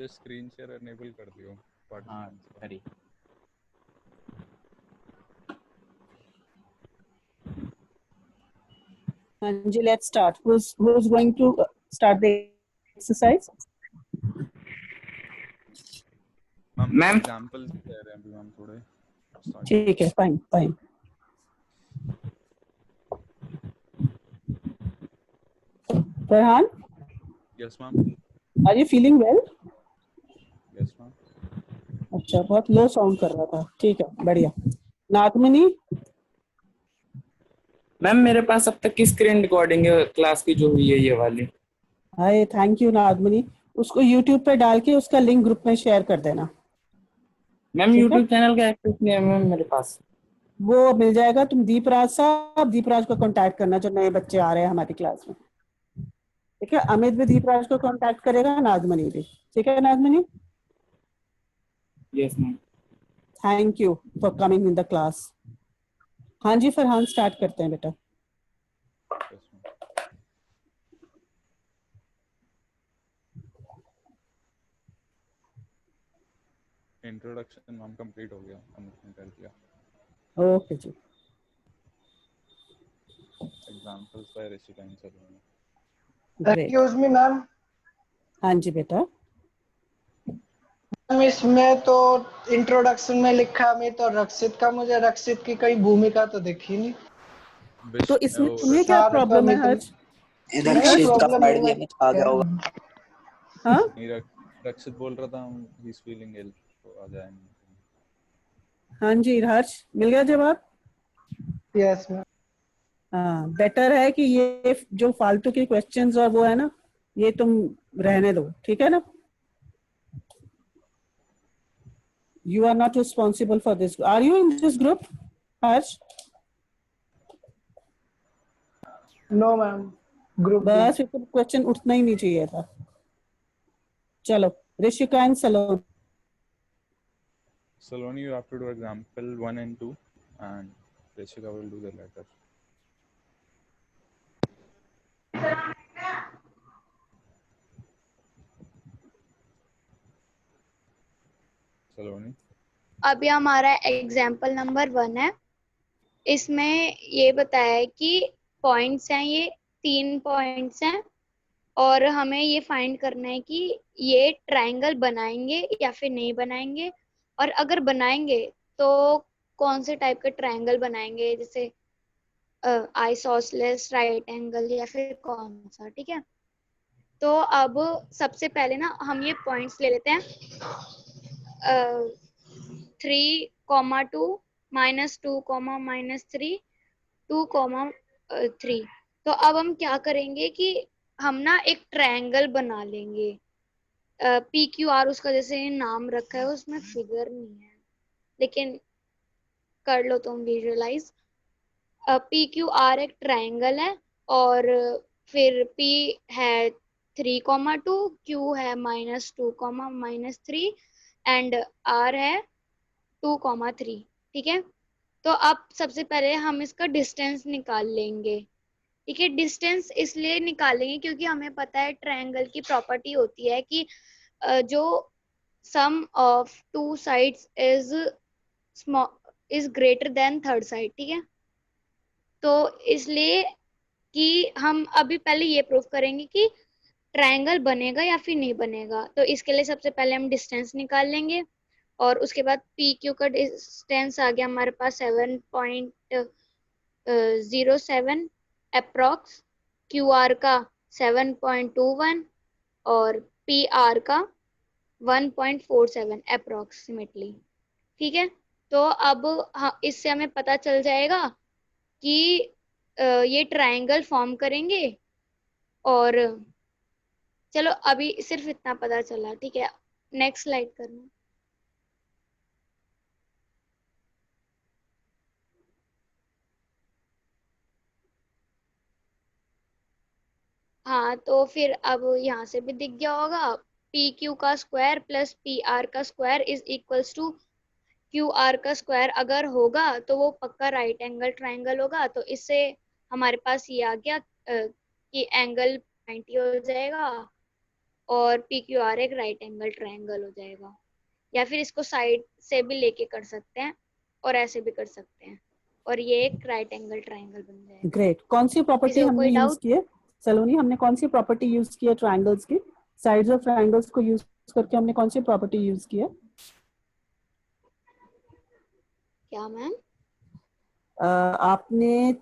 नीचे screen share enable कर दियो पार्टिसिपेंट्स को। करी। Anji, let's start. Who's going to start the exercise? Ma'am examples दे रहे हैं अभी मैम थोड़े। ठीक है, fine. Farhan? Yes ma'am. Are you feeling well? Yes ma'am. अच्छा, बहुत लो साउंड कर रहा था। ठीक है, बढ़िया। नागमनी? मैम मेरे पास अब तक की स्क्रीन रिकॉर्डिंग है क्लास की जो हुई है ये वाली। हाय, थैंक यू नागमनी। उसको YouTube पे डाल के उसका लिंक ग्रुप में शेयर कर देना। मैम YouTube चैनल का एक्सेस नहीं है मैम मेरे पास। वो मिल जाएगा। तुम दीपराज को कांटेक्ट करना, जो नए बच्चे आ रहे हैं हमारी क्लास में। ठीक है, अमित भी दीपराज को कांटेक्ट करेगा, नागमनी भी। ठीक है Nagmani? Yes ma'am. Thank you for coming in the class. हाँ जी फरहान, स्टार्ट करते हैं बेटा। Yes ma'am. Introduction ma'am complete हो गया, अमित ने कर दिया। Okay ji. Examples by Rishika and Saloni. Excuse me ma'am. हाँ जी बेटा। इसमें तो इंट्रोडक्शन में लिखा है तो रक्षित का, मुझे रक्षित की कोई भूमिका तो दिखी नहीं। तो इसमें तुम्हें क्या प्रॉब्लम है हर्ष? इधर रक्षित का पढ़ दिया आ गया होगा। हाँ, रक्षित बोल रहा था ही इज फीलिंग इल, तो आ जाएंगे। हाँ जी हर्ष, मिल गया जवाब? Yes ma'am. हाँ, बेटर है कि ये जो फालतू के क्वेश्चंस और वो है ना, ये तुम रहने दो। ठीक है ना? You are not responsible for this. Are you in this group, Harsh? No ma'am, group बस फिर तो क्वेश्चन उठना ही नहीं चाहिए था। चलो, Rishika and Saloni. Saloni, you have to do example 1 and 2, and Rishika will do the latter. Saloni. अभी हमारा एग्जाम्पल नंबर 1 है। इसमें ये बताया है कि पॉइंट्स हैं, ये 3 पॉइंट्स हैं और हमें ये फाइंड करना है कि ये ट्रायंगल बनाएंगे या फिर नहीं बनाएंगे, और अगर बनाएंगे तो कौन से टाइप का ट्रायंगल बनाएंगे, जैसे आइसोसेलेस, राइट एंगल, या फिर कौन सा। ठीक है, तो अब सबसे पहले ना हम ये पॉइंट्स ले लेते हैं 3,2 -2, -3, 2,3। तो अब हम क्या करेंगे कि हम ना एक ट्रायंगल बना लेंगे। PQR उसका जैसे नाम रखा है, उसमें फिगर नहीं है, लेकिन कर लो तुम विजुअलाइज। PQR एक ट्रायंगल है, और फिर P है 3,2, Q है -2, -3, एंड R है 2,3। ठीक है, तो अब सबसे पहले हम इसका डिस्टेंस निकाल लेंगे। ठीक है, डिस्टेंस इसलिए निकालेंगे क्योंकि हमें पता है ट्रायंगल की प्रॉपर्टी होती है कि जो sum of two sides is greater than third side. ठीक है, तो इसलिए कि हम अभी पहले ये प्रूफ करेंगे कि ट्रायंगल बनेगा या फिर नहीं बनेगा। तो इसके लिए सबसे पहले हम डिस्टेंस निकाल लेंगे, और उसके बाद PQ का डिस्टेंस आ गया हमारे पास 7.07 अप्रॉक्स, QR का 7.21 और PR का 1.47 अप्रोक्सीमेटली। ठीक है, तो अब इससे हमें पता चल जाएगा कि ये ट्रायंगल फॉर्म करेंगे। और चलो अभी सिर्फ इतना पता चला। ठीक है, नेक्स्ट स्लाइड करना। हाँ, तो फिर अब यहाँ से भी दिख गया होगा, PQ का स्क्वायर प्लस PR का square is equals to QR का स्क्वायर अगर होगा तो वो पक्का राइट एंगल ट्रायंगल होगा। तो इससे हमारे पास ये आ गया कि एंगल 90 हो जाएगा, और PQR एक राइट एंगल ट्रायंगल हो जाएगा। या फिर इसको साइड से भी लेके कर सकते हैं और ऐसे भी कर सकते हैं और ये एक राइट एंगल ट्रायंगल बन जाएगा। ग्रेट। कौन सी प्रॉपर्टी किसी को हमने कोई यूज डाउट? की है सलोनी? हमने कौन सी प्रॉपर्टी यूज की है ट्रायंगल्स की? साइड्स ऑफ ट्रायंगल्स को यूज करके हमने कौन सी प्रॉपर्टी यूज की है? क्या मैम? आपने,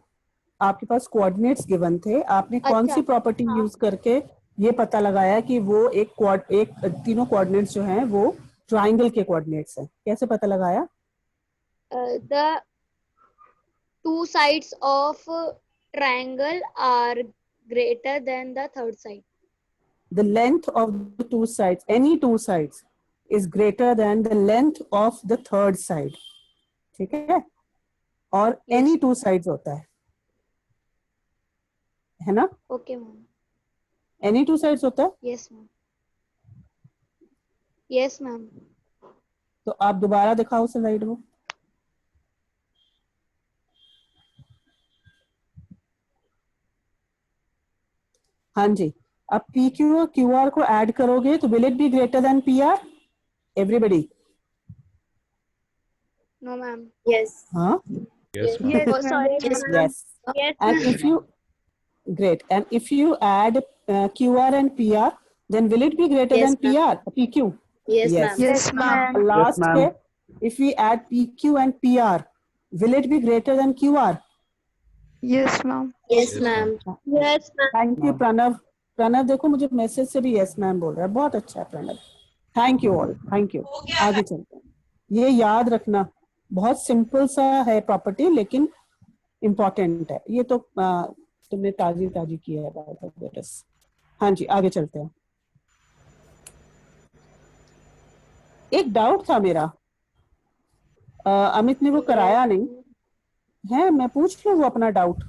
आपके पास कोऑर्डिनेट्स गिवन थे, आपने कौन अच्छा, सी प्रॉपर्टी हाँ। यूज करके ये पता लगाया कि वो एक तीनों कोऑर्डिनेट्स जो हैं वो ट्रायंगल के कोऑर्डिनेट्स हैं? कैसे पता लगाया? The two sides of triangle are greater than the third side. The length of the two sides, any two sides, is greater than the length of the third side. ठीक है? और Yes. any two sides होता है ना? Okay, ma'am. Any two sides होता है? Yes, ma'am. Yes, ma'am. तो आप दोबारा दिखाओ स्लाइड में। हाँ जी, अब पी क्यू और क्यू आर को ऐड करोगे तो will it be greater than P R? Everybody? No, ma'am. Yes. हाँ? Yes, ma'am. Yes. Oh, sorry, Yes. ma'am. Yes. Yes, And ma'am. if you, great, and if you add QR and PR, then will it be greater Yes, than PR, PQ? Yes, Yes. ma'am. Yes, ma'am. Last ma'am. पे, if we add PQ and PR, will it be greater than QR? Yes, ma'am. Yes, Yes, ma'am. Yes, ma'am. Thank you Pranav. Pranav देखो मुझे message से भी yes ma'am बोल रहा है, बहुत अच्छा है Pranav. Thank you all, thank you. आगे चलते हैं। ये याद रखना, बहुत सिंपल सा है प्रॉपर्टी लेकिन इम्पोर्टेंट है। ये तो तुमने ताजी ताजी किया है बात। हाँ जी, आगे चलते हैं। एक डाउट था मेरा, अमित ने वो कराया नहीं है, मैं पूछ लूं वो अपना डाउट?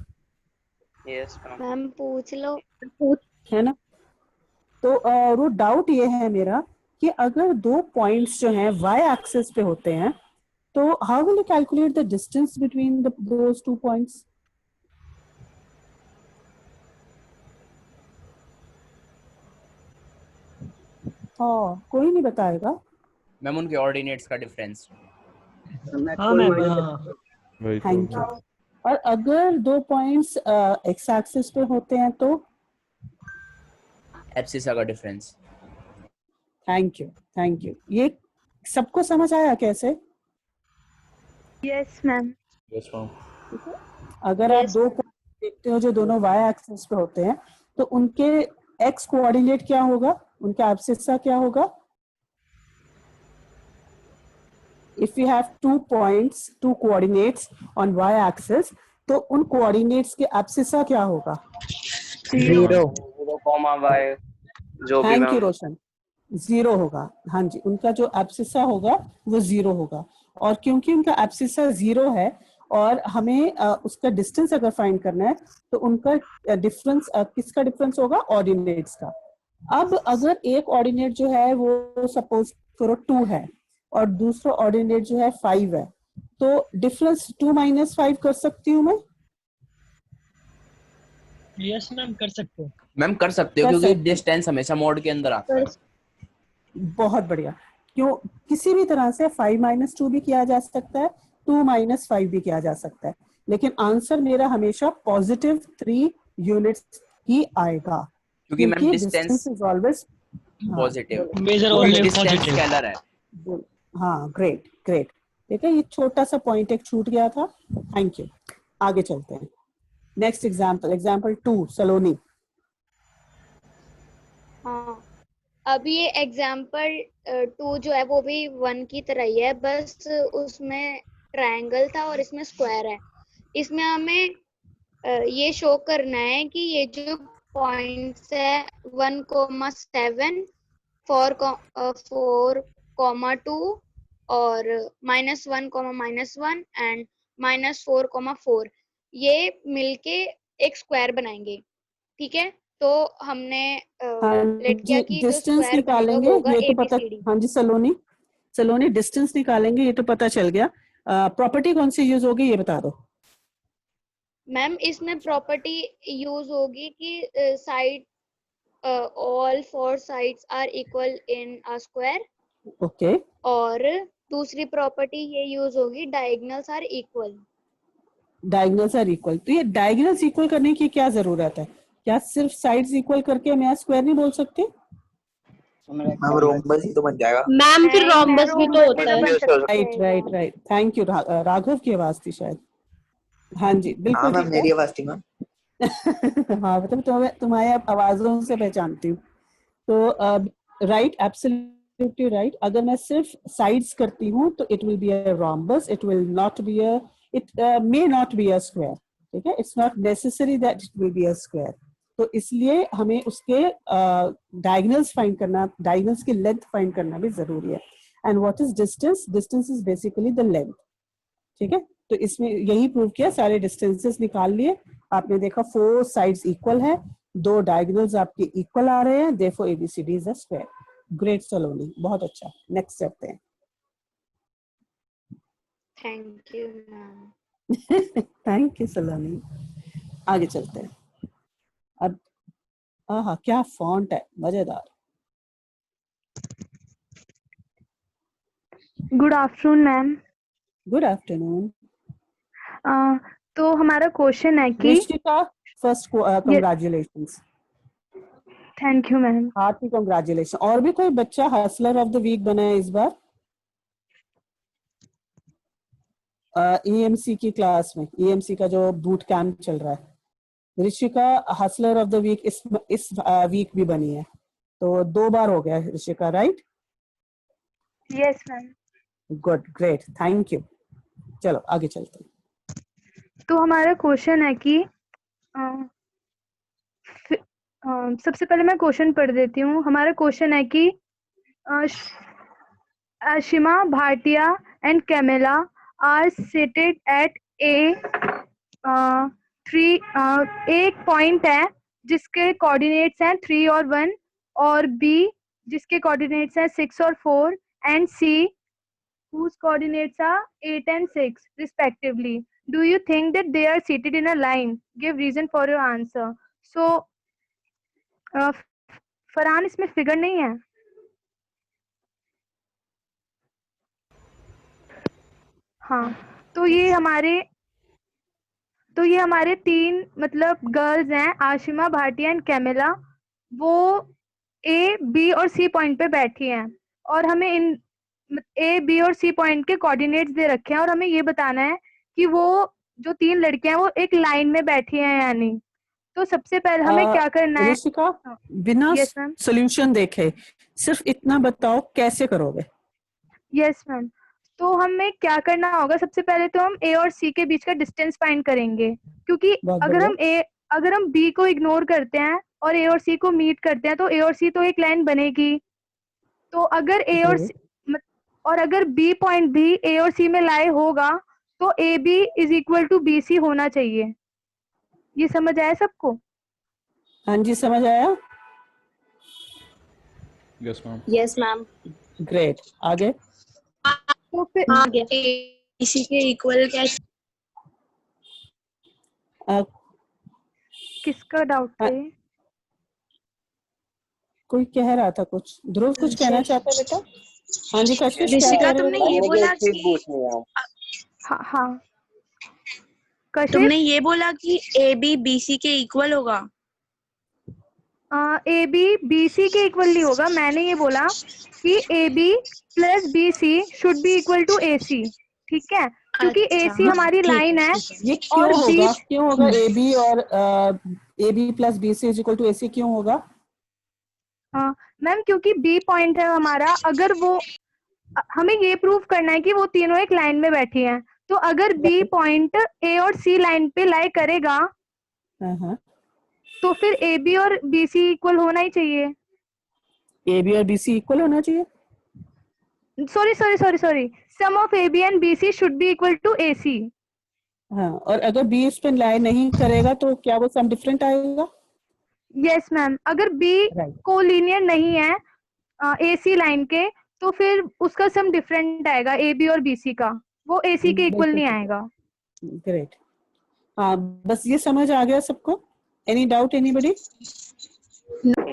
Yes ma'am. मैम पूछ लो। है ना? तो वो डाउट ये है मेरा कि अगर दो पॉइंट्स जो हैं वाई एक्सिस पे होते हैं तो how will you calculate the distance between those two points? हाँ, कोई नहीं बताएगा। मैम उनके ऑर्डिनेट्स का डिफरेंस। हाँ मैम। हाँ। वही तो। Thank you. और अगर दो पॉइंट्स एक्स एक्सिस पे होते हैं तो? एब्सिसा का difference. Thank you, thank you. ये सबको समझ आया कैसे? Yes, ma'am. Yes, ma'am. अगर आप दो पॉइंट देखते हो जो दोनों वाई एक्सिस पे होते हैं तो उनके एक्स कोऑर्डिनेट क्या होगा, उनका एब्सिसा क्या होगा? If we have 2 points, 2 coordinates on y axis, तो उन coordinates के एब्सिसा क्या होगा? 0 कॉमा y जो भी थैंक यू मैम। रोशन, 0 होगा। हाँ जी, उनका जो एब्सिसा होगा वो 0 होगा। और क्योंकि उनका एब्सिसा 0 है और हमें उसका डिस्टेंस अगर फाइंड करना है तो उनका डिफरेंस किसका डिफरेंस होगा? ऑर्डिनेट्स का। अब अगर एक ऑर्डिनेट जो है वो सपोज करो 2 है और दूसरा ऑर्डिनेट जो है 5 है, तो डिफरेंस 2 - 5 कर सकती हूँ मैं? यस मैम, कर सकते हो। मैम कर सकते हो कर क्योंकि सकते हो। डिस्टेंस हमेशा मोड के अंदर आता है। बहुत बढ़िया। क्यों? किसी भी तरह से 5 - 2 भी किया जा सकता है, 2 - 5 भी किया जा सकता है, लेकिन आंसर मेरा हमेशा पॉजिटिव 3 यूनिट्स ही आएगा क्योंकि मैम क्योंकि distance distance is always positive. Measure only distance positive. Scalar है। हाँ, ग्रेट ग्रेट। ठीक है, ये छोटा सा पॉइंट एक छूट गया था। Thank you. आगे चलते हैं। नेक्स्ट एग्जांपल, एग्जांपल 2 सलोनी। हाँ, अब ये एग्जाम्पल 2 जो है वो भी 1 की तरह ही है, बस उसमें ट्रायंगल था और इसमें स्क्वायर है। इसमें हमें ये शो करना है कि ये जो पॉइंट्स है 1,7 4,2 और -1, -1 एंड -4,4 ये मिलके एक स्क्वायर बनाएंगे। ठीक है, तो हमने लेट किया कि जो डिस्टेंस स्क्वायर बनेगा निकालेंगे वो होगा ये तो पता। ABCD। हाँ जी सलोनी डिस्टेंस निकालेंगे ये तो पता चल गया। प्रॉपर्टी कौन सी यूज होगी ये बता दो। मैम इसमें प्रॉपर्टी यूज होगी कि side all four sides are equal in a square. Okay, और दूसरी प्रॉपर्टी ये यूज होगी diagonals are equal. Diagonals are equal. तो ये डायगोनल्स इक्वल करने की क्या जरूरत है? क्या सिर्फ साइड्स इक्वल करके मैं स्क्वायर नहीं बोल सकती? मैम रोम्बस ही तो बन जाएगा. मैम फिर रोम्बस भी तो होता है. Right right right, thank you. Raghav की आवाज थी शायद. हाँ जी, हाँ बिल्कुल मैम ठीक मेरी है. आवाज थी मैम. हाँ, मतलब तुम्हारे आवाजों से पहचानती हूँ. तो राइट, एब्सोल्युटली राइट. अगर मैं सिर्फ साइड्स करती हूँ तो it will be a rhombus, it will not be a, it may not be a square. ठीक है, it's not necessary that it will be a square. तो इसलिए हमें उसके डायगोनल्स फाइंड करना, डायगोनल्स की लेंथ फाइंड करना भी जरूरी है. And what is distance? Distance is basically the length. ठीक है, तो इसमें यही प्रूव किया, सारे डिस्टेंसेस निकाल लिए. आपने देखा 4 साइड्स इक्वल है, 2 डायगोनल्स आपके इक्वल आ रहे हैं, therefore ABCD is a square. Great Saloni, बहुत अच्छा. नेक्स्ट चलते हैं. Thank you ma'am. Thank you Saloni. आगे चलते हैं. अब आहा, क्या फॉन्ट है, मजेदार. Good afternoon ma'am. Good afternoon. तो हमारा क्वेश्चन है कि Rishika, first congratulations. Thank you ma'am. Hearty congratulation. और भी कोई बच्चा हसलर ऑफ द वीक बना है इस बार ईएमसी की क्लास में? ईएमसी का जो बूट कैंप चल रहा है, Rishika hustler of the week इस वीक भी बनी है. तो 2 बार हो गया Rishika, right? Yes ma'am. Good, great, thank you. चलो आगे चलते हैं. तो हमारा क्वेश्चन है कि सबसे पहले मैं क्वेश्चन पढ़ देती हूँ. हमारा क्वेश्चन है कि Ashima Bhatia and Camilla are seated at A 3. एक पॉइंट है जिसके कोऑर्डिनेट्स हैं 3 और 1, और बी जिसके कोऑर्डिनेट्स हैं 6 और 4, and C whose coordinates are 8 and 6 respectively. Do you think that they are seated in a line? Give reason for your answer. So Farhan, इसमें फिगर नहीं है. हाँ, तो ये हमारे 3 मतलब गर्ल्स हैं, आशिमा, भाटिया एंड कैमिला. वो ए, बी और सी पॉइंट पे बैठी हैं, और हमें इन ए, बी और सी पॉइंट के कोऑर्डिनेट्स दे रखे हैं, और हमें ये बताना है कि वो जो 3 लड़कियां हैं वो एक लाइन में बैठी हैं या नहीं. तो सबसे पहले हमें क्या करना है? ऋषिका, बिना यस मैम. सॉल्यूशन देखे सिर्फ इतना बताओ कैसे करोगे? Yes ma'am. तो हमें क्या करना होगा? सबसे पहले तो हम ए और सी के बीच का डिस्टेंस फाइंड करेंगे, क्योंकि अगर हम बी को इग्नोर करते हैं और ए और सी को मीट करते हैं तो ए और सी तो एक लाइन बनेगी. तो अगर ए और अगर बी पॉइंट भी ए और सी में लाए होगा तो A B is equal to B C होना चाहिए. ये समझ आया सबको? हाँ जी, समझ आया. Yes ma'am. Yes ma'am. Great. आगे. तो फिर इसी के इक्वल क्या? किसका डाउट है? कोई कह रहा था कुछ. ध्रुव कुछ कहना चाहता है बेटा? हाँ जी कशिश, ऋषिका, तुमने ये बोला कि हाँ कशिश, तुमने ये बोला कि ए बी बी सी के इक्वल होगा. ए बी बी सी के इक्वल नहीं होगा. मैंने ये बोला कि A B plus B C should be equal to A C. ठीक है, क्योंकि ए सी हमारी लाइन है. ये क्यों होगा? क्यों होगा ए बी और A B plus B C is equal to A C? क्यों होगा मैम? क्योंकि बी पॉइंट है हमारा. अगर वो हमें ये प्रूव करना है कि वो तीनों एक लाइन में बैठी हैं, तो अगर बी पॉइंट ए और सी लाइन पे लाई करेगा तो फिर ए बी और बी सी इक्वल होना ही चाहिए. ए बी और बी सी इक्वल होना चाहिए. Sorry, sum of A B and B C should be equal to A C. हाँ, और अगर बी इस पे लाई नहीं करेगा तो क्या वो सम डिफरेंट आएगा? Yes ma'am. अगर बी कोलिनियर नहीं है ए सी लाइन के तो फिर उसका सम डिफरेंट आएगा ए बी और बी सी का. वो ए सी के इक्वल नहीं आएगा. ग्रेट. हाँ, बस ये समझ आ गया सबको? Any doubt anybody?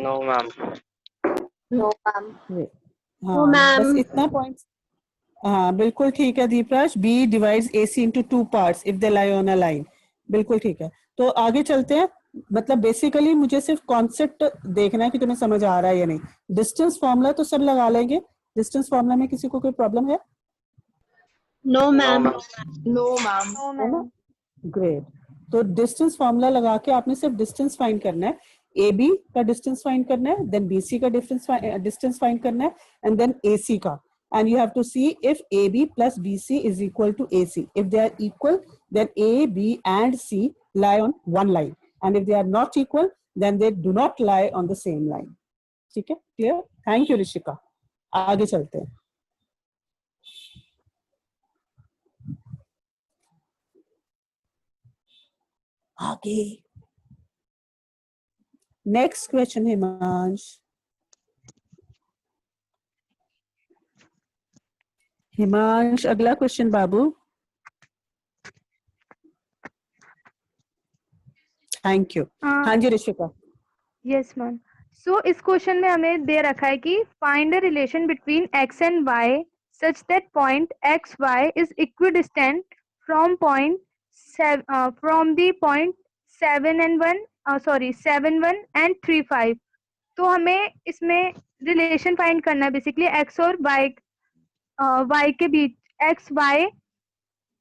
No ma'am. No ma'am. हाँ बस इतना पॉइंट। हाँ बिल्कुल ठीक है Deepraj. B divides AC into 2 parts if they lie on a line। बिल्कुल ठीक है। तो आगे चलते हैं। मतलब बेसिकली मुझे सिर्फ कॉन्सेप्ट देखना है कि तुम्हें समझ आ रहा है या नहीं। डिस्टेंस फॉर्मूला तो सब लगा लेंगे। डिस्टेंस फॉर्मूला में किसी को कोई प्रॉब्लम है? No ma'am. No ma'am. Great. तो डिस्टेंस फॉर्मूला लगा के आपने सिर्फ डिस्टेंस फाइंड करना है। AB का डिस्टेंस फाइंड करना है, देन BC का डिस्टेंस फाइंड करना है, एंड देन AC का। And you have to see if AB plus BC is equal to AC. If they are equal, then A, B, and C lie on one line. And if they are not equal, then they do not lie on the same line. ठीक है? Clear? Thank you, Rishika. आगे चलते हैं। आगे। Next question, Himansh. Himansh अगला question Babu. Thank you. हाँ जी Rishika. Yes ma'am. So इस क्वेश्चन में हमें दे रखा है कि find a relation between x and y such that point xy is equidistant from the point 7 and 1 and 3 5। तो हमें इसमें रिलेशन फाइंड करना है बेसिकली x और y के बीच। x y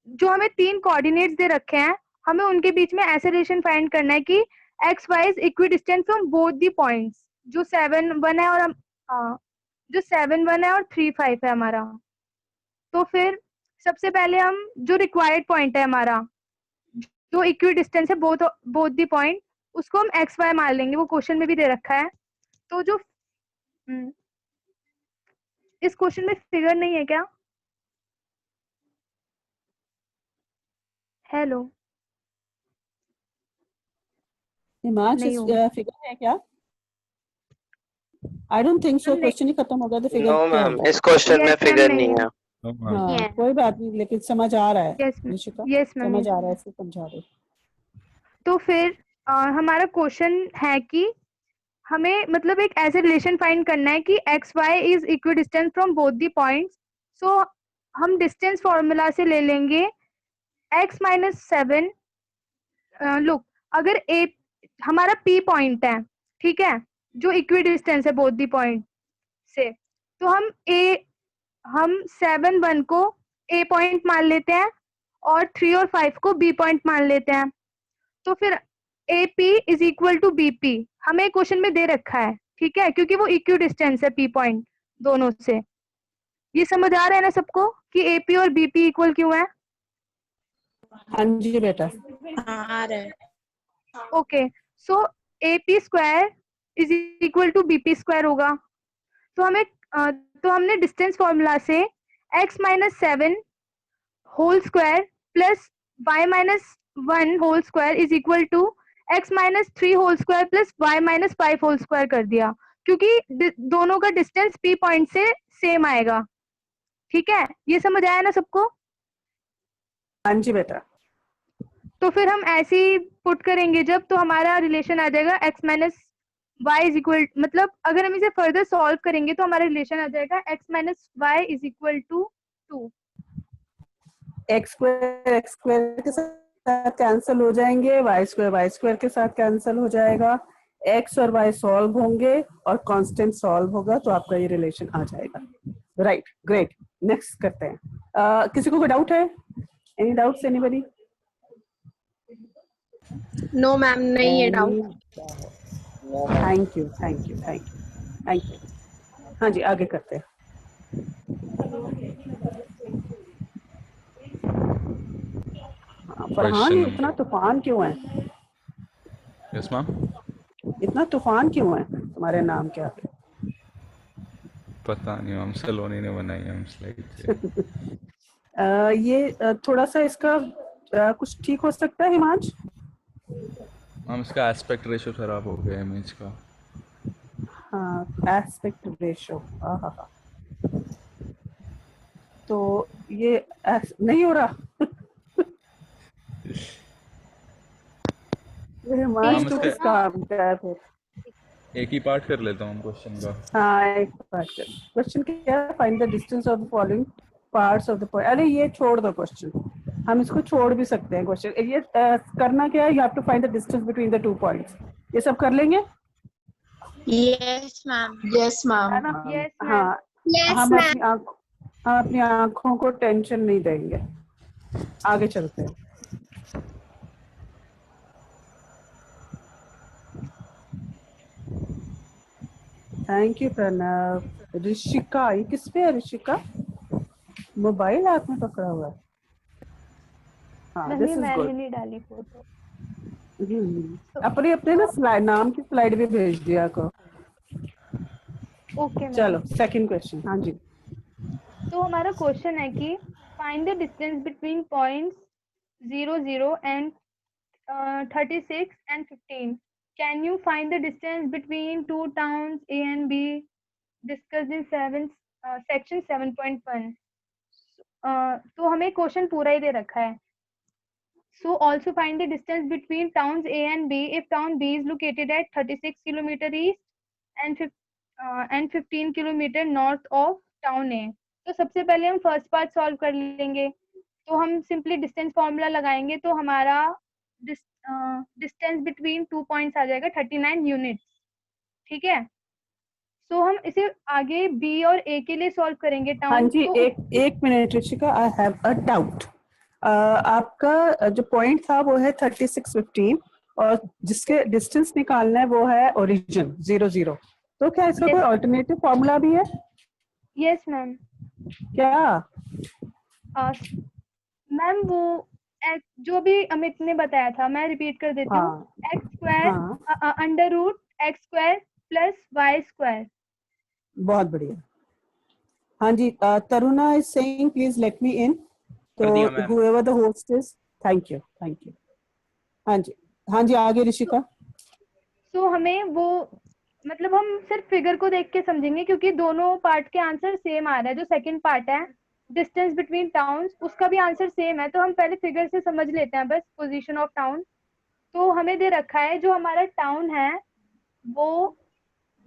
जो हमें 3 कोऑर्डिनेट्स दे रखे हैं, हमें उनके बीच में ऐसे रिलेशन फाइंड करना है कि x y is equidistant from both the points. जो 7 1 है और जो 7 1 है और 3 5 है हमारा। तो फिर सबसे पहले हम जो रिक्वायर्ड पॉइंट है हमारा, जो इक्विडिस्टेंस है बोथ द पॉइंट, उसको हम x y मान लेंगे। वो क्वेश्चन में भी दे रखा है। तो जो इस क्वेश्चन में फिगर नहीं है क्या? हेलो हिमांश फिगर है क्या? I don't think so. Question ही खत्म हो गया तो फिगर नो क्या मैम, होगा? इस क्वेश्चन में फिगर नहीं है। हाँ कोई बात नहीं, लेकिन समझ आ रहा है। ऋषिका समझ आ रहा है, इसको समझा दो। तो फिर हमारा क्वेश्चन है कि हमें मतलब एक ऐसे रिलेशन फाइंड करना है कि X Y is equidistant from both the points. So हम डिस्टेंस फॉर्मूला से ले लेंगे x माइनस 7। लुक, अगर ए हमारा p पॉइंट है, ठीक है, जो इक्विडिस्टेंस है बोथ द पॉइंट से, तो हम 7 1 को a पॉइंट मान लेते हैं और 3 और 5 को b पॉइंट मान लेते हैं। तो फिर AP is equal to BP हमें क्वेश्चन में दे रखा है, ठीक है, क्योंकि वो इक्वी डिस्टेंस है P पॉइंट दोनों से। ये समझ आ रहा है ना सबको कि AP और BP इक्वल क्यों है? हाँ जी बेटा। आ रहा है। Okay, so AP square is equal to BP square होगा। तो हमने डिस्टेंस फॉर्मूला से x minus 7 whole square plus y minus 1 whole square is equal to x minus 3 whole square plus y minus 5 whole square कर दिया, क्योंकि दोनों का distance P point से सेम आएगा। ठीक है, ये समझ आया ना सबको? हाँ जी बेटा। तो फिर हम ऐसे ही पुट करेंगे जब, तो हमारा रिलेशन आ जाएगा x minus y is equal, मतलब अगर हम इसे फर्दर सॉल्व करेंगे तो हमारा रिलेशन आ जाएगा x minus y is equal to 2। X square के साथ कैंसिल हो जाएंगे, वाई स्क्वायर के साथ कैंसिल हो जाएगा, एक्स और वाई सॉल्व होंगे और कांस्टेंट सॉल्व होगा, तो आपका ये रिलेशन आ जाएगा। Right, great. नेक्स्ट करते हैं। किसी को कोई डाउट है? Any doubts anybody? No ma'am, नहीं है डाउट। Thank you. हाँ जी, आगे करते हैं। फरहान, ये इतना तूफान क्यों है? Yes ma'am. इतना तूफान क्यों है तुम्हारे नाम क्या? पता नहीं मैम, सलोनी ने बनाई है हम स्लाइड से। ये थोड़ा सा इसका कुछ ठीक हो सकता है हिमांश? मैम इसका एस्पेक्ट रेशियो खराब हो गया इमेज का। हाँ, एस्पेक्ट रेशियो। तो ये नहीं हो रहा। हिमांश तो किस काम का है फिर? एक ही पार्ट कर लेता हूँ क्वेश्चन का। हाँ एक पार्ट कर। क्वेश्चन क्या है? Find the distance of the following parts of the point. अरे ये छोड़ दो क्वेश्चन, हम इसको छोड़ भी सकते हैं क्वेश्चन। ये करना क्या है? You have to find the distance between the 2 points. ये सब कर लेंगे? Yes ma'am. यस है मैम। ना? Yes ma'am. हाँ, हम अपनी आंखों को टेंशन नहीं देंगे। आगे चलते हैं। Thank you Pranav. ऋषिका, ये किस पे है ऋषिका? मोबाइल हाथ में पकड़ा हुआ है। हाँ, नहीं दिस इज मैंने गुड। नहीं डाली फोटो। अपने अपने ना स्लाइड, नाम की स्लाइड भी भेज दिया करो। Okay ma'am. चलो सेकंड क्वेश्चन। हाँ जी। तो हमारा क्वेश्चन है कि find the distance between points 0 0 and 36 and 15. Can you find the distance between two towns A and B discussed in section 7.1? तो हमें क्वेश्चन पूरा ही दे रखा है। So also find the distance between towns A and B if town B is located at 36 kilometer east and 15 kilometer north of town A. तो सबसे पहले हम first part solve कर लेंगे। तो हम सिंपली डिस्टेंस फॉर्मूला लगाएंगे तो हमारा डिस्टेंस बिटवीन 2 पॉइंट्स आ जाएगा 39 यूनिट्स। ठीक है, तो हम इसे आगे बी और ए के लिए सॉल्व करेंगे टाउन। हाँ जी, तो एक minute Rishika, I have a doubt. आपका जो पॉइंट था वो है 3615 और जिसके डिस्टेंस निकालना है वो है ओरिजिन 0 0। तो क्या इसका कोई अल्टरनेटिव फॉर्मूला भी है? Yes ma'am. क्या मैम वो जो भी अमित ने बताया था मैं रिपीट कर देती हूँ। X square under root X square plus Y square. बहुत बढ़िया। हाँ जी, Taruna is saying please let me in. तो whoever the host is, thank you, thank you. हाँ जी आगे ऋषिका। तो हमें वो मतलब हम सिर्फ फिगर को देख के समझेंगे क्योंकि दोनों पार्ट के आंसर सेम आ रहा है। जो सेकंड पार्ट है डिस्टेंस बिटवीन टाउन्स उसका भी आंसर सेम है, तो हम पहले फिगर से समझ लेते हैं बस पोजीशन ऑफ टाउन। तो हमें दे रखा है जो हमारा टाउन है वो,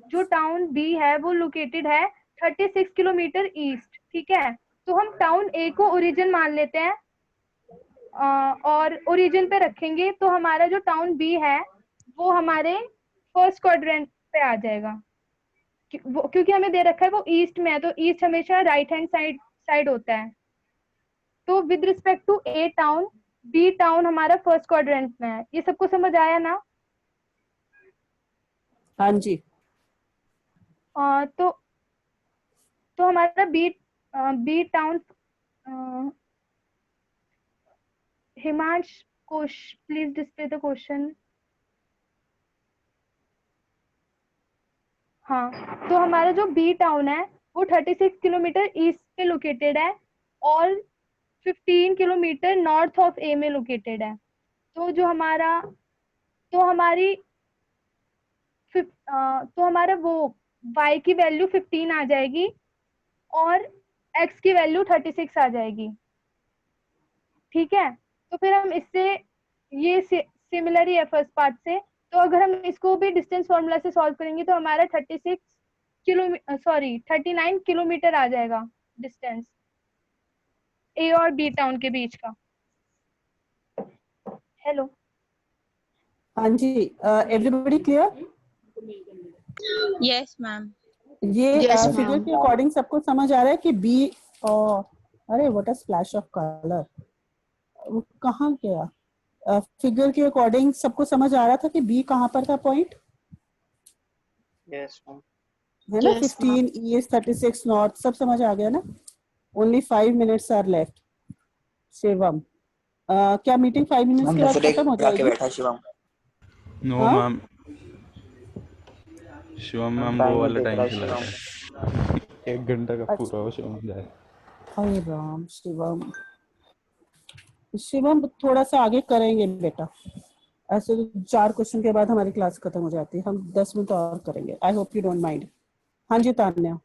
जो टाउन बी है वो लोकेटेड है 36 किलोमीटर ईस्ट। ठीक है, तो हम टाउन ए को ओरिजिन मान लेते हैं और ओरिजिन पे रखेंगे तो हमारा जो टाउन बी है वो हमारे फर्स्ट क्वाड्रेंट पे आ जाएगा क्योंकि हमें दे रखा है वो ईस्ट में है, तो ईस्ट हमेशा राइट हैंड साइड होता है। तो with respect to A town B town हमारा फर्स्ट क्वाड्रेंट में है। ये सबको समझ आया ना? हाँ जी। तो हमारा B town Himansh please display the question. हाँ, तो हमारा जो बी टाउन है वो 36 किलोमीटर ईस्ट पे लोकेटेड है और 15 किलोमीटर नॉर्थ ऑफ ए में लोकेटेड है। तो जो हमारा तो हमारा वो y की वैल्यू 15 आ जाएगी और x की वैल्यू 36 आ जाएगी। ठीक है, तो फिर हम इससे ये सिमिलर ही है फर्स्ट पार्ट से। तो अगर हम इसको भी डिस्टेंस फॉर्मूला से सॉल्व करेंगे तो हमारा 39 किलोमीटर आ जाएगा डिस्टेंस ए और बी टाउन के बीच का। हेलो। हाँ जी, एवरीबॉडी क्लियर? Yes ma'am. ये फिगर के अकॉर्डिंग सबको समझ आ रहा है कि बी अरे what a splash of colour, वो कहाँ गया? फिगर के अकॉर्डिंग सबको समझ आ रहा था कि बी कहाँ पर था पॉइंट? Yes ma'am. है ना? 15 ईस्ट 36 नॉर्थ, सब समझ आ गया ना? Only 5 minutes are left. Shivam, क्या मीटिंग 5 मिनट्स के बाद खत्म हो जाएगी? बैठा Shivam. No ma'am, Shivam ma'am वो वाला टाइम चला रहा है। 1 घंटा का पूरा हो शिवम जाए। अरे राम, शिवम थोड़ा सा आगे करेंगे बेटा। ऐसे तो 4 क्वेश्चन के बाद हमारी क्लास खत्म हो जाती है। हम 10 मिनट और करेंगे। I hope you don't mind. हाँ जी तान्या।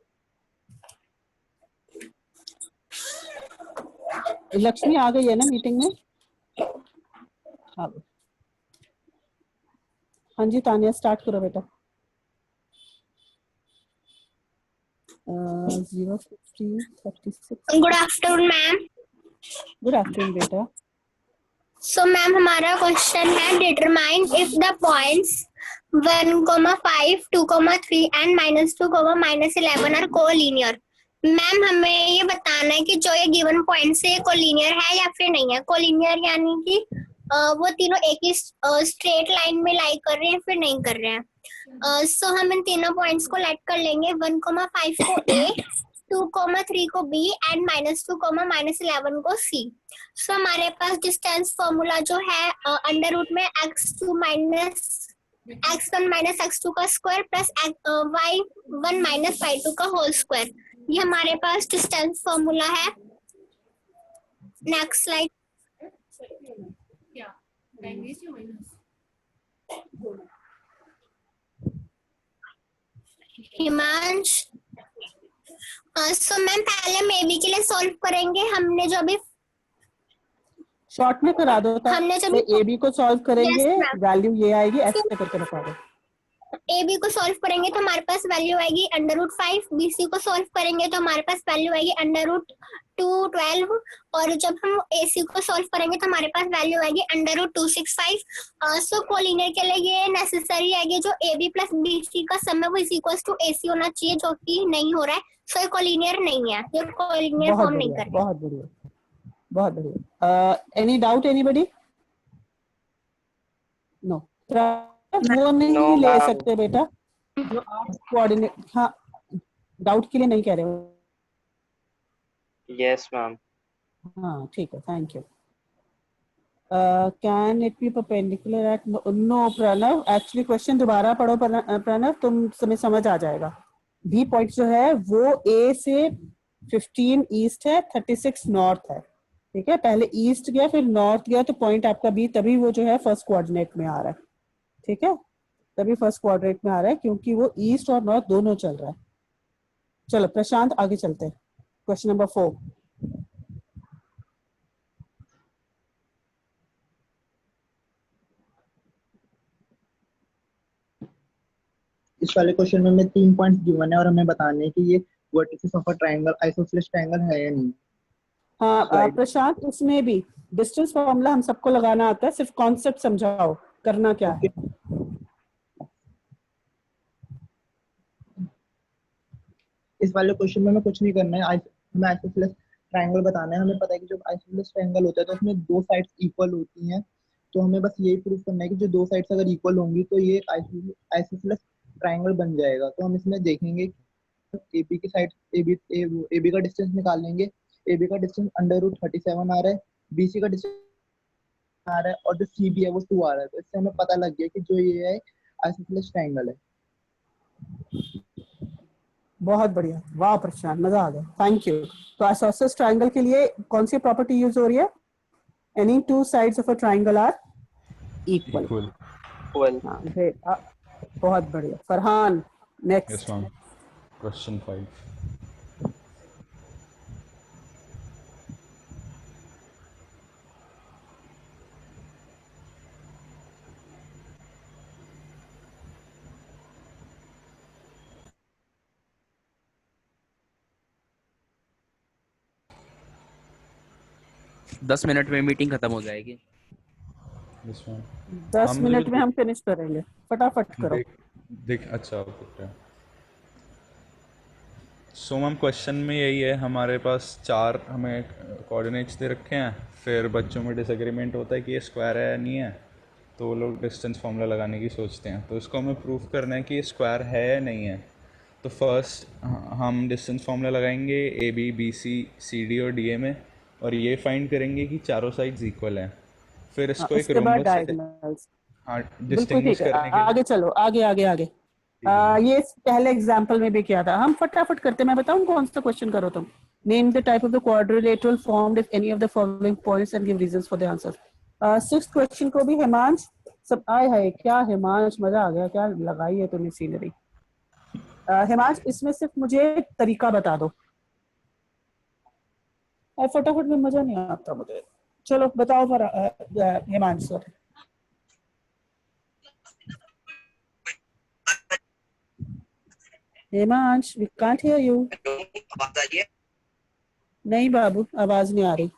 लक्ष्मी आ गई है ना मीटिंग में? हाँ जी तान्या, स्टार्ट करो बेटा। 0, 15, 36. Good afternoon ma'am. Good afternoon बेटा। सो मैम हमारा क्वेश्चन है determine if the points 1,5, 2,3 and -2, -11 are collinear. Ma'am हमें ये बताना है कि जो ये गिवन पॉइंट है कोलिनियर है या फिर नहीं है। कोलिनियर यानी कि वो तीनों एक ही स्ट्रेट लाइन में लाई कर रहे हैं फिर नहीं कर रहे हैं। सो हम इन तीनों पॉइंट्स को लेट कर लेंगे। 1,5 को A, 2,3 को B एंड -2, -11 को C। सो हमारे पास डिस्टेंस फॉर्मूला जो है अंडर रूट में x1 माइनस x2 का square plus y1 minus y2 का होल स्क्वायर, ये हमारे पास डिस्टेंस फॉर्मूला है। Next slide. Himansh, so ma'am पहले हम AB के लिए सॉल्व करेंगे। हमने जो अभी शॉर्ट में करा दो, हमने जब AB को सॉल्व करेंगे Yes, ma'am. वैल्यू ये आएगी, ऐसे करके रखा दो। AB को सॉल्व करेंगे तो हमारे पास वैल्यू आएगी √5। BC को सॉल्व करेंगे तो हमारे पास वैल्यू आएगी √212। और जब हम AC को सॉल्व करेंगे तो हमारे पास वैल्यू आएगी √265। सो कोलिनियर के लिए ये नेसेसरी है कि जो AB प्लस BC का सम है वो इज इक्वल टू AC होना चाहिए, जो कि नहीं हो रहा है। सो ये कोलिनियर नहीं है, ये कोलिनियर बहुत फॉर्म नहीं बढ़िया, कर रहा। बहुत बढ़िया, बहुत बढ़िया। Any doubt anybody? नो, वो नहीं No, ले ma'am. सकते बेटा जो आप कोऑर्डिनेट। हाँ, डाउट के लिए नहीं कह रहे हो? Yes, ma'am. हाँ ठीक है, thank you. Can it be perpendicular at? No Pranav, actually question दोबारा पढ़ो प्रणव, तुम तुम्हें समझ आ जाएगा। बी पॉइंट जो है वो A से 15 ईस्ट है, 36 नॉर्थ है। ठीक है, पहले ईस्ट गया फिर नॉर्थ गया, तो पॉइंट आपका बी, तभी वो जो है फर्स्ट कोऑर्डिनेट में आ रहा है। ठीक है, तभी फर्स्ट क्वाड्रेंट में आ रहा है, क्योंकि वो ईस्ट और नॉर्थ दोनों चल रहा है। चलो प्रशांत आगे चलते हैं, क्वेश्चन नंबर 4। इस वाले क्वेश्चन में हमें 3 पॉइंट्स गिवन है और हमें बताने हैं कि ये vertices of a triangle isosceles triangle है या नहीं। हाँ प्रशांत, इसमें भी डिस्टेंस फॉर्मूला हम सबको लगाना आता है, सिर्फ कॉन्सेप्ट समझाओ करना क्या है। इस वाले क्वेश्चन में हमें कुछ नहीं करना है, हमें आइसोसेलेस ट्रायंगल बताना है। हमें पता है कि जब आइसोसेलेस ट्रायंगल होता है तो उसमें दो साइड्स इक्वल होती हैं, तो हमें बस यही प्रूफ करना है कि जो दो साइड्स अगर इक्वल होंगी तो ये आइसोसेलेस ट्रायंगल बन जाएगा। तो हम इसमें देखेंगे AB की साइड AB का डिस्टेंस निकाल लेंगे। AB का डिस्टेंस √37 आ रहा है, BC का डिस्टेंस आ रहा है और जो CB है वो 2 आ रहा है। तो इससे हमें पता लग गया कि जो ये है आइसोसेलेस ट्रायंगल है। बहुत बढ़िया, वाह प्रशांत, मजा आ गया, थैंक यू। तो आइसोसेलेस ट्रायंगल के लिए कौन सी प्रॉपर्टी यूज हो रही है? Any two sides of a triangle are equal. हाँ, ग्रेट, बहुत बढ़िया। Farhan next. Yes ma'am, question 5। दस मिनट में मीटिंग खत्म हो जाएगी। 10 मिनट में हम फिनिश करेंगे, फटाफट करो। देख अच्छा ओके। सो मैम क्वेश्चन में यही है, हमारे पास 4 हमें कोऑर्डिनेट्स दे रखे हैं, फिर बच्चों में डिसएग्रीमेंट होता है कि ये स्क्वायर है या नहीं है, तो वो लोग डिस्टेंस फार्मूला लगाने की सोचते हैं। तो इसको हमें प्रूफ करना है कि ये स्क्वायर है या नहीं है। तो फर्स्ट हम डिस्टेंस फार्मूला लगाएंगे AB, BC, CD और DA में, और ये फाइंड करेंगे कि चारों साइड्स इक्वल हैं। फिर इसको एक रोम्बस डायगोनल्स। डिस्टिंग्विश करने के आगे चलो, आगे आगे आगे। ये पहले एग्जांपल में भी किया था, हम फटाफट करते हैं। मैं बताऊं कौन सा क्वेश्चन करो तुम। Name the type of the quadrilateral formed if any of the following points and give reasons for the answer. 6th question को भी हिमांश सब आए है। क्या हिमांश, मजा आ गया, क्या लगाई है तुमने सीनरी। हिमांश इसमें सिर्फ मुझे तरीका बता दो, और फटाफट में मजा नहीं आता मुझे। चलो बताओ पर Himansh sir. Hemansh, we can't hear you. आवाज आ रही है? नहीं बाबू, आवाज नहीं आ रही.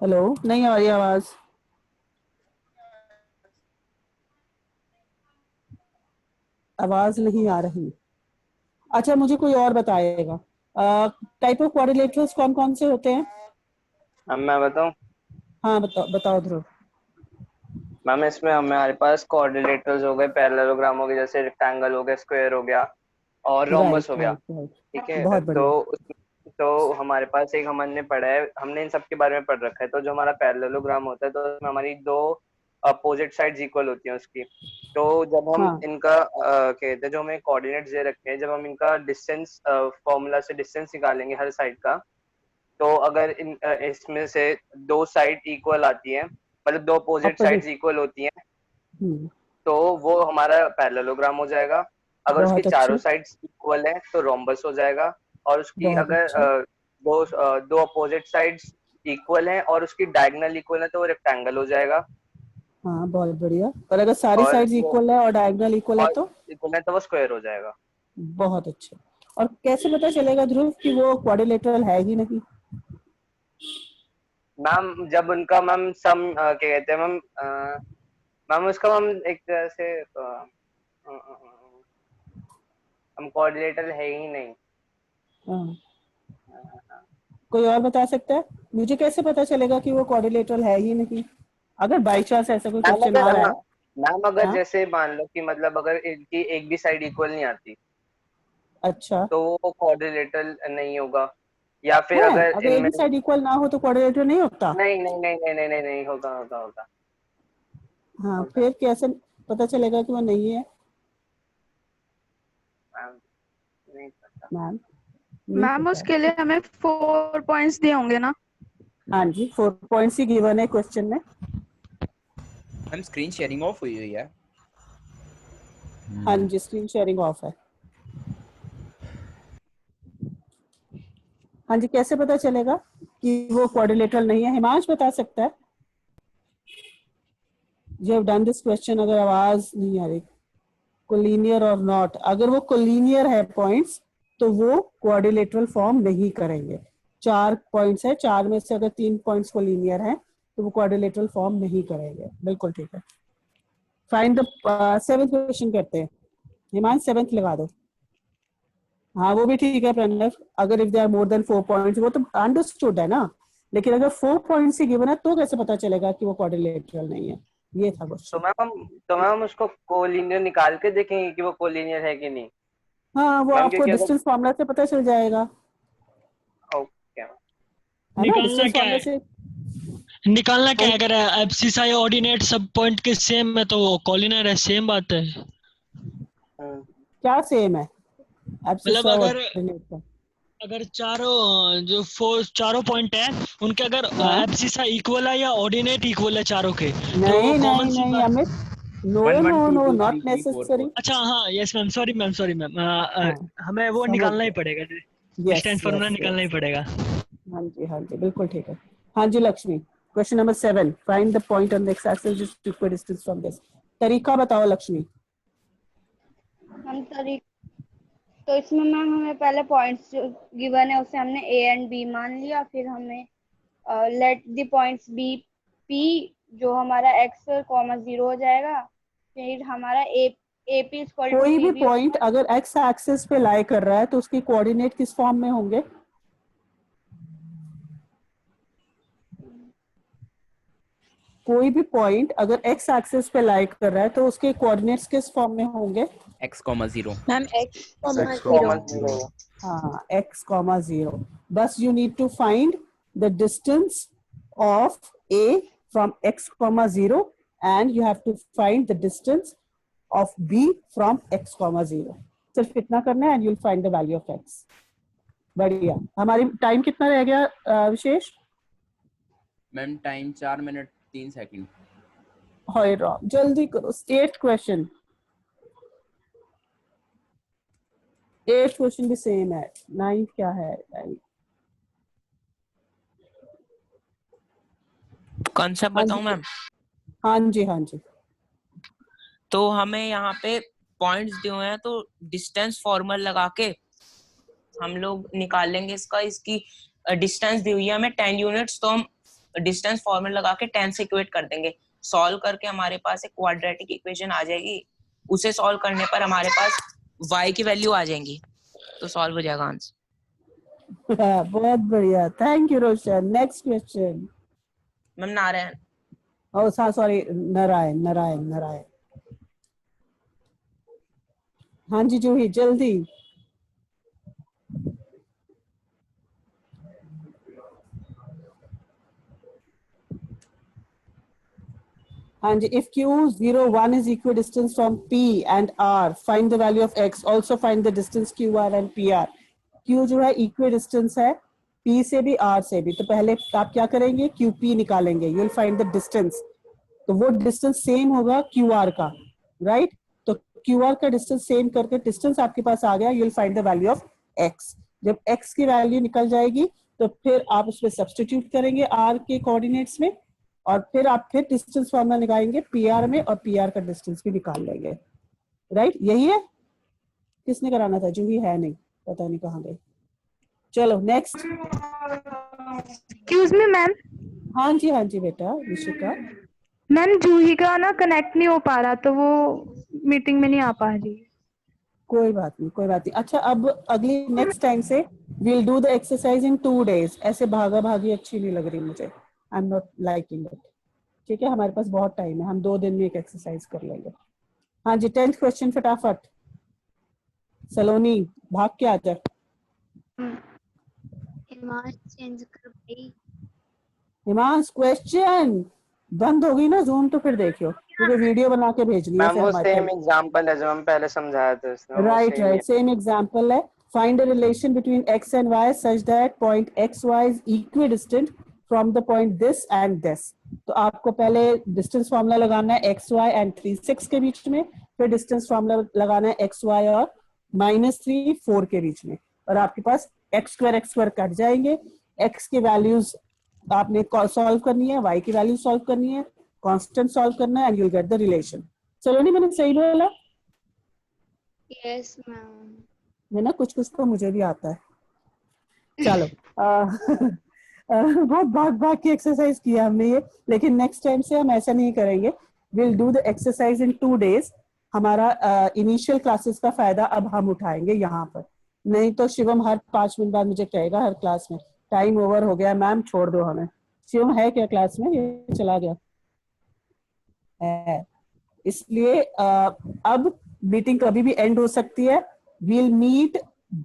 हेलो, नहीं आ रही आवाज. आवाज नहीं आ रही. अच्छा, मुझे कोई और बताएगा. टाइप ऑफ क्वाड्रिलेटरल्स कौन कौन से होते हैं? अब मैं बताऊं? हाँ बताओ बताओ ध्रुव. मैम इसमें हमारे पास कोऑर्डिनेटर्स हो गए, पैरेललोग्राम हो गए, जैसे रेक्टेंगल हो गया, स्क्वायर हो गया और रोम्बस हो गया. ठीक है, बहुत बढ़िया. तो हमारे पास एक हमने पढ़ा है, हमने इन सब के बारे में पढ़ रखा है. तो जो हमारा पैरेललोग्राम होता है तो उसमें हमारी दो अपोजिट साइड्स इक्वल होती हैं उसकी. तो जब हम हाँ. इनका कहते हैं, जो हमें कोऑर्डिनेट्स दे रखे हैं, जब हम इनका डिस्टेंस फॉर्मूला से डिस्टेंस निकालेंगे हर साइड का, तो अगर इसमें से दो साइड इक्वल आती है, मतलब दो अपोजिट साइड्स इक्वल होती हैं, तो वो हमारा पैरेललोग्राम हो जाएगा. अगर उसकी चारों साइड्स इक्वल है तो रोम्बस हो जाएगा. और उसकी अगर दो अपोजिट साइड्स इक्वल हैं और उसकी डायगोनल इक्वल है तो वो रेक्टेंगल हो जाएगा. हाँ, बहुत बढ़िया. और अगर सारी साइड्स इक्वल है और डायगोनल इक्वल है तो वो स्क्वायर हो जाएगा. बहुत अच्छा. और कैसे पता चलेगा ध्रुव कि वो क्वाड्रिलेटरल है ही नहीं? मैम जब उनका मैम सम क्या कहते हैं मैम, मैम उसका मैम एक तरह से हम कोऑर्डिनेटर है ही नहीं. कोई और बता सकता है? मुझे कैसे पता चलेगा कि वो कोऑर्डिनेटर है ही नहीं, अगर बाई चांस ऐसा कोई क्वेश्चन आ रहा है? मैम अगर जैसे मान लो कि मतलब अगर इनकी एक भी साइड इक्वल नहीं आती, अच्छा, तो वो कोऑर्डिनेटर नहीं होगा. या फिर अगर एक भी साइड इक्वल ना हो तो कोऑर्डिनेटर नहीं होता? नहीं नहीं नहीं नहीं नहीं नहीं नहीं होगा होगा होगा. हाँ, फिर कैसे पता चलेगा कि वो नहीं है? नहीं पता मैम. मैम उसके लिए हमें 4 पॉइंट्स दिए होंगे ना? हाँ जी, 4 पॉइंट्स ही गिवन है क्वेश्चन में. मैम स्क्रीन शेयरिंग ऑफ हुई हुई है. हाँ जी, स्क्रीन शेयरिंग ऑफ है. हाँ जी, कैसे पता चलेगा कि वो क्वाड्रिलेटरल नहीं है? हिमांश बता सकता है. You have done this question. अगर आवाज नहीं आ रही, कोलिनियर और नॉट, अगर वो कोलिनियर है पॉइंट्स तो वो क्वाड्रिलेटरल फॉर्म नहीं करेंगे. 4 पॉइंट्स है, 4 में से अगर 3 पॉइंट्स कोलिनियर हैं तो वो क्वाड्रिलेटरल फॉर्म नहीं करेंगे. बिल्कुल ठीक है. फाइंड द 7th क्वेश्चन करते हैं. हिमांश 7th लगा दो. हाँ, वो भी ठीक है प्रणव. अगर if they are more than 4 points, वो तो अंडरस्टूड है ना, लेकिन अगर 4 पॉइंट्स ही गिवन है तो कैसे पता चलेगा कि वो क्वाड्रिलेटरल नहीं है? ये था क्वेश्चन. तो मैम उसको कोलिनियर निकाल के देखेंगे कि वो कोलिनियर है कि नहीं. हाँ, वो आपको डिस्टेंस फार्मूला से पता चल जाएगा. ओके. निकालना क्या है? निकालना क्या है? अगर एब्सिसा या ऑर्डिनेट सब पॉइंट के सेम है तो वो कोलिनियर है. सेम बात है. क्या सेम है? मतलब अगर चारों पॉइंट है उनके, अगर एब्सिसा इक्वल है या ऑर्डिनेट इक्वल है चारों के, नहीं नहीं नहीं Amit, no no no, not necessary. अच्छा हाँ, यस मैम, सॉरी मैम. हमें वो निकालना ही पड़ेगा, डिस्टेंस फार्मूला निकालना ही पड़ेगा. हाँ जी, बिल्कुल ठीक है. हाँ जी Lakshmi, question number 7. Find the point on the X axis जिसकी इक्वल डिस्टेंस फ्रॉम दिस. तरीका बताओ लक्ष्मी. तो इसमें मैम हमें पहले पॉइंट्स जो गिवन है उसे हमने ए एंड बी मान लिया. फिर हमें let the points B P, जो हमारा एक्स कॉमा 0 हो जाएगा. फिर हमारा ए पी इक्वल टू कोई भी पॉइंट अगर एक्स एक्सिस पे लाई कर रहा है तो उसके कोऑर्डिनेट किस फॉर्म में होंगे? कोई भी पॉइंट अगर एक्स एक्सिस पे लाई कर रहा है तो उसके कोऑर्डिनेट्स किस फॉर्म में होंगे? x,0. Ma'am x,0. हाँ, x,0. बस you need to find the distance of A from x,0 and you have to find the distance of B from x,0. सिर्फ इतना करना है and you'll find the value of x. बढ़िया. हमारी time कितना रह गया Vishesh? Ma'am time 4 minute 3 second. हाय राम, जल्दी करो. 8th question. 8th क्वेश्चन भी सेम है. 9th क्या है? 9th कौन सा बताऊं मैम? हाँ जी. तो हमें यहाँ पे पॉइंट्स दिए हुए हैं, तो डिस्टेंस फॉर्मूला लगा के हम लोग निकालेंगे इसकी डिस्टेंस दी हुई है हमें 10 यूनिट्स, तो हम डिस्टेंस फॉर्मूला लगा के 10 से इक्वेट कर देंगे। सॉल्व करके हमारे पास एक क्वाड्रेटिक इक्वेशन आ जाएगी, उसे सॉल्व करने पर हमारे पास y की वैल्यू आ जाएंगी, तो सॉल्व हो जाएगा आंसर। बहुत बढ़िया, thank you Roshan. Next question. Ma'am Narayan. Oh sorry, Narayan Narayan Narayan. हाँ जी जूही जल्दी। हाँ जी, if Q01 is equidistant from P and R, find the value of X. Also find the distance QR and PR. Q जो है equidistance है P से भी R से भी, तो पहले आप क्या करेंगे, QP निकालेंगे, you will find the distance. तो वो distance same होगा QR का, right? तो QR का distance same करके distance आपके पास आ गया, you will find the value of X. जब X की value निकल जाएगी तो फिर आप उसमें substitute करेंगे R के coordinates में, और फिर आप फिर डिस्टेंस फॉर्मूला निकालेंगे पीआर में, और पीआर का डिस्टेंस भी निकाल लेंगे, राइट? यही है। किसने कराना था? जूही है नहीं, पता नहीं कहाँ गई। चलो नेक्स्ट। Excuse me ma'am. हाँ जी बेटा निशिका। मैम जूही का ना कनेक्ट नहीं हो पा रहा, तो वो मीटिंग में नहीं आ पा रही। कोई बात नहीं। अच्छा, अब अगली नेक्स्ट टाइम से we'll do the exercise in 2 days. ऐसे भागा भागी अच्छी नहीं लग रही मुझे, I am not liking it. ठीक है, हमारे पास बहुत टाइम है, हम 2 दिन में एक एक्सरसाइज कर लेंगे। हाँ जी 10th क्वेश्चन फटाफट। सलोनी भाग के आ जा। चेंज कर भाई। हिमांश क्वेश्चन बंद हो गई ना जूम, तो फिर देखियो, क्योंकि वीडियो बना के भेजनी है। मैम वो सेम एग्जांपल है जो हम पहले समझाया था इसमें। राइट सेम एग्जांपल है। Find a relation between x and y such that point xy is equidistant from the point this and this. तो आपको पहले डिस्टेंस फॉर्मूला लगाना है xy and 3 6 के बीच में, फिर डिस्टेंस फॉर्मूला लगाना है xy और -3 4 के बीच में, और आपके पास x स्क्वायर कट जाएंगे। x की वैल्यूज आपने सॉल्व करनी है, y की वैल्यू सॉल्व करनी है, कांस्टेंट सॉल्व करना है, and you will get the relation. Saloni मैंने सही बोला? Yes ma'am. है ना, कुछ कुछ तो मुझे भी आता है। चलो बहुत भाग के एक्सरसाइज किया हमने ये, लेकिन नेक्स्ट टाइम से हम ऐसा नहीं करेंगे। Will do the exercise in 2 days। हमारा इनिशियल क्लासेस का फायदा अब हम उठाएंगे यहाँ पर, नहीं तो शिवम हर 5 मिनट बाद मुझे कहेगा हर क्लास में टाइम ओवर हो गया मैम, छोड़ दो हमें। शिवम है क्या क्लास में? ये चला गया है, इसलिए अब मीटिंग कभी भी एंड हो सकती है। We'll meet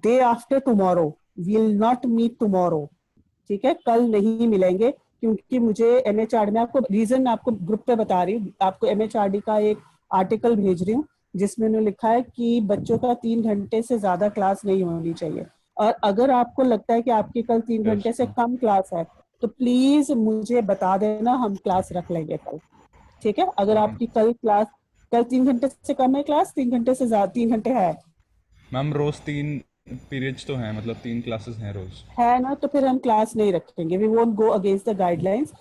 day after tomorrow. We'll not meet tomorrow. ठीक है, कल नहीं मिलेंगे, क्योंकि मुझे MHRD में आपको रीजन आपको ग्रुप पे बता रही हूँ। आपको MHRD का एक आर्टिकल भेज रही हूँ जिसमें उन्होंने लिखा है कि बच्चों का 3 घंटे से ज्यादा क्लास नहीं होनी चाहिए, और अगर आपको लगता है कि आपकी कल 3 घंटे से कम क्लास है तो प्लीज मुझे बता देना, हम क्लास रख लेंगे कल। ठीक है, अगर आपकी कल 3 घंटे से कम है क्लास, 3 घंटे से ज्यादा 3 घंटे है मैम, रोज 3 पीरियड्स तो हैं, मतलब 3 क्लासेस हैं रोज, है ना, तो फिर हम क्लास नहीं रखेंगे। We won't go against the guidelines.